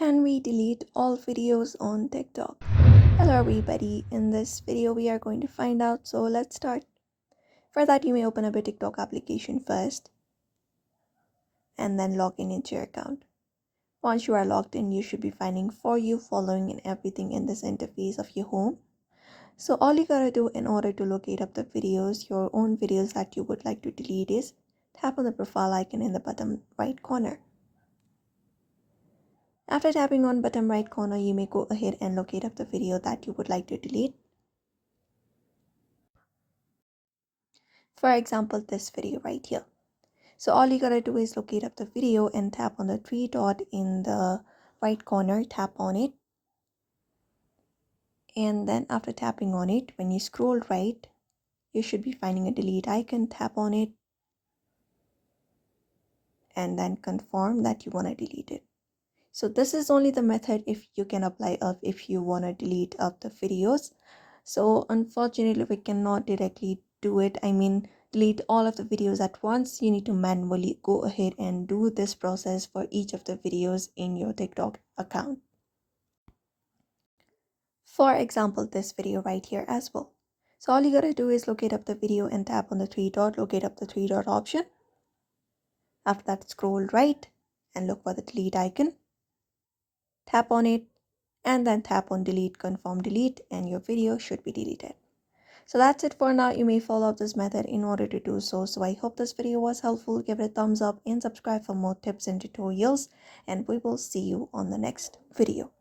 Can we delete all videos on TikTok? Hello everybody, in this video we are going to find out, so let's start. For that you may open up a TikTok application first and then log in into your account. Once you are logged in, you should be finding For You, Following and everything in this interface of your home. So all you gotta do in order to locate up the videos, your own videos that you would like to delete, is tap on the profile icon in the bottom right corner. After tapping on bottom right corner, you may go ahead and locate up the video that you would like to delete. For example, this video right here. So all you gotta do is locate up the video and tap on the three dot in the right corner, tap on it. And then after tapping on it, when you scroll right, you should be finding a delete icon, tap on it. And then confirm that you wanna delete it. So this is only the method if you can apply of if you wanna delete up the videos. So unfortunately we cannot directly do it. Delete all of the videos at once. You need to manually go ahead and do this process for each of the videos in your TikTok account. For example, this video right here as well. So all you gotta do is locate up the video and tap on the three dot, locate up the three dot option. After that, scroll right and look for the delete icon. Tap on it and then tap on delete, confirm delete, and your video should be deleted. So that's it for now. You may follow up this method in order to do so. So I hope this video was helpful. Give it a thumbs up and subscribe for more tips and tutorials. And we will see you on the next video.